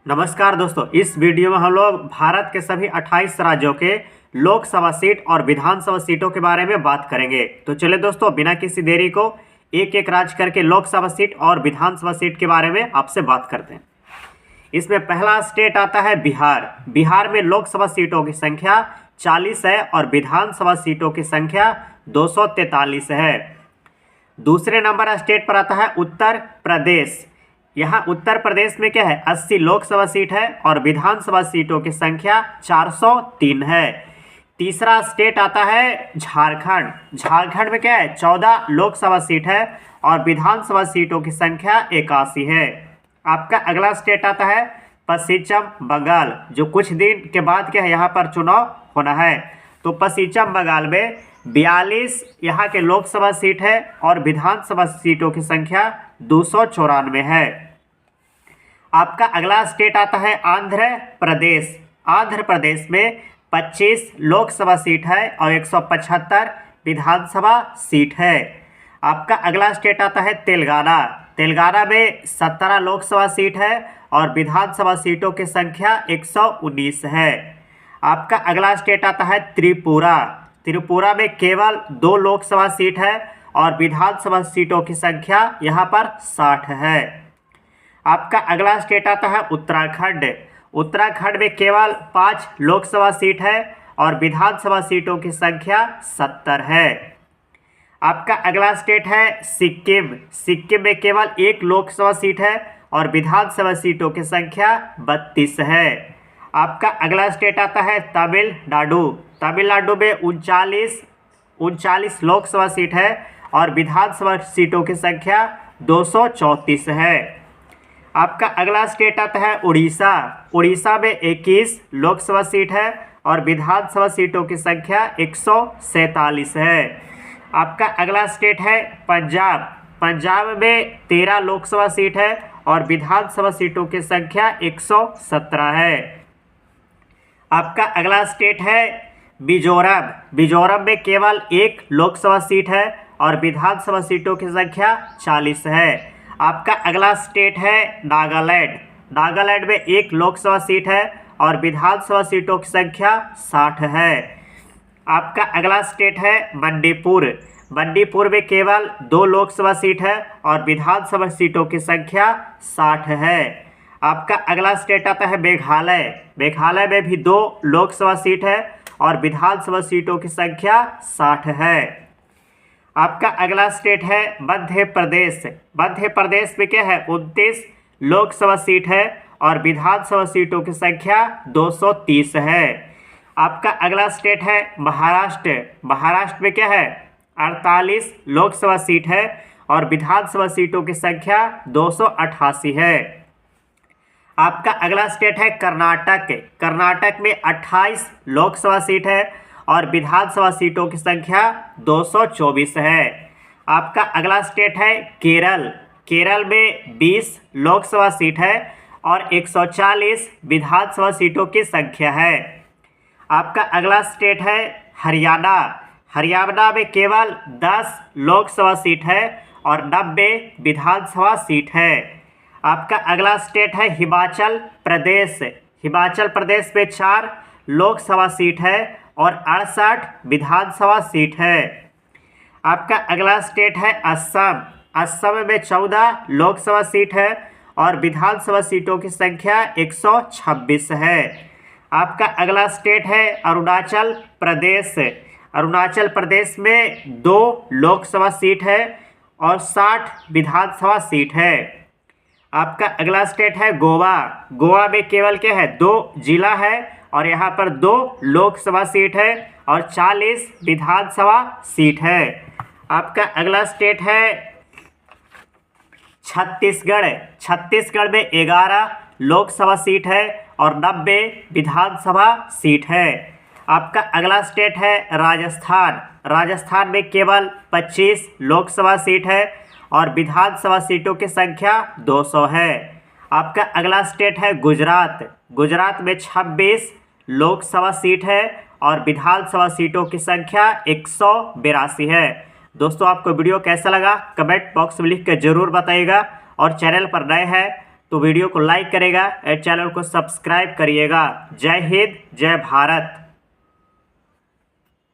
नमस्कार दोस्तों, इस वीडियो में हम लोग भारत के सभी 28 राज्यों के लोकसभा सीट और विधानसभा सीटों के बारे में बात करेंगे। तो चलिए दोस्तों, बिना किसी देरी को एक एक राज्य करके लोकसभा सीट और विधानसभा सीट के बारे में आपसे बात करते हैं। इसमें पहला स्टेट आता है बिहार। बिहार में लोकसभा सीटों की संख्या 40 है और विधानसभा सीटों की संख्या 243 है। दूसरे नंबर स्टेट पर आता है उत्तर प्रदेश। यहाँ उत्तर प्रदेश में क्या है, 80 लोकसभा सीट है और विधानसभा सीटों की संख्या 403 है। तीसरा स्टेट आता है झारखंड। झारखंड में क्या है, 14 लोकसभा सीट है और विधानसभा सीटों की संख्या 81 है। आपका अगला स्टेट आता है पश्चिम बंगाल, जो कुछ दिन के बाद क्या है, यहाँ पर चुनाव होना है। तो पश्चिम बंगाल में 42 यहाँ के लोकसभा सीट है और विधानसभा सीटों की संख्या 294 है। आपका अगला स्टेट आता है आंध्र प्रदेश। आंध्र प्रदेश में 25 लोकसभा सीट है और 175 विधानसभा सीट है। आपका अगला स्टेट आता है तेलंगाना। तेलंगाना में 17 लोकसभा सीट है और विधानसभा सीटों की संख्या 119 है। आपका अगला स्टेट आता है त्रिपुरा। त्रिपुरा में केवल 2 लोकसभा सीट है और विधानसभा सीटों की संख्या यहाँ पर 60 है। आपका अगला स्टेट आता है उत्तराखंड। उत्तराखंड में केवल 5 लोकसभा सीट है और विधानसभा सीटों की संख्या 70 है। आपका अगला स्टेट है सिक्किम। सिक्किम में केवल 1 लोकसभा सीट है और विधानसभा सीटों की संख्या 32 है। आपका अगला स्टेट आता है तमिलनाडु। तमिलनाडु में 39 लोकसभा सीट है और विधानसभा सीटों की संख्या 234 है। आपका अगला स्टेट आता है उड़ीसा। उड़ीसा में 21 लोकसभा सीट है और विधानसभा सीटों की संख्या 147 है। आपका अगला स्टेट है पंजाब। पंजाब में 13 लोकसभा सीट है और विधानसभा सीटों की संख्या 117 है। आपका अगला स्टेट है मिजोरम। मिजोरम में केवल 1 लोकसभा सीट है और विधानसभा सीटों की संख्या 40 है। आपका अगला स्टेट है नागालैंड। नागालैंड में 1 लोकसभा सीट है और विधानसभा सीटों की संख्या 60 है। आपका अगला स्टेट है मणिपुर। मणिपुर में केवल 2 लोकसभा सीट है और विधानसभा सीटों की संख्या 60 है। आपका अगला स्टेट आता है मेघालय। मेघालय में भी 2 लोकसभा सीट है और विधानसभा सीटों की संख्या 60 है। आपका अगला स्टेट है मध्य प्रदेश। मध्य प्रदेश में क्या है, 29 लोकसभा सीट है और विधानसभा सीटों की संख्या 230 है। आपका अगला स्टेट है महाराष्ट्र। महाराष्ट्र में क्या है, 48 लोकसभा सीट है और विधानसभा सीटों की संख्या 288 है। आपका अगला स्टेट है कर्नाटक। कर्नाटक में 28 लोकसभा सीट है और विधानसभा सीटों की संख्या 224 है। आपका अगला स्टेट है केरल। केरल में 20 लोकसभा सीट है और 140 विधानसभा सीटों की संख्या है। आपका अगला स्टेट है हरियाणा। हरियाणा में केवल 10 लोकसभा सीट है और 90 विधानसभा सीट है। आपका अगला स्टेट है हिमाचल प्रदेश। हिमाचल प्रदेश में 4 लोकसभा सीट है और 68 विधानसभा सीट है। आपका अगला स्टेट है असम। असम में 14 लोकसभा सीट है और विधानसभा सीटों की संख्या 126 है। आपका अगला स्टेट है अरुणाचल प्रदेश। अरुणाचल प्रदेश में 2 लोकसभा सीट है और 60 विधानसभा सीट है। आपका अगला स्टेट है गोवा। गोवा में केवल क्या है, 2 जिला है और यहाँ पर 2 लोकसभा सीट है और 40 विधानसभा सीट है। आपका अगला स्टेट है छत्तीसगढ़। छत्तीसगढ़ में 11 लोकसभा सीट है और 90 विधानसभा सीट है। आपका अगला स्टेट है राजस्थान। राजस्थान में केवल 25 लोकसभा सीट है और विधानसभा सीटों की संख्या 200 है। आपका अगला स्टेट है गुजरात। गुजरात में 26 लोकसभा सीट है और विधानसभा सीटों की संख्या 182 है। दोस्तों, आपको वीडियो कैसा लगा कमेंट बॉक्स में लिख कर जरूर बताइएगा और चैनल पर नए हैं तो वीडियो को लाइक करेगा और चैनल को सब्सक्राइब करिएगा। जय हिंद, जय भारत।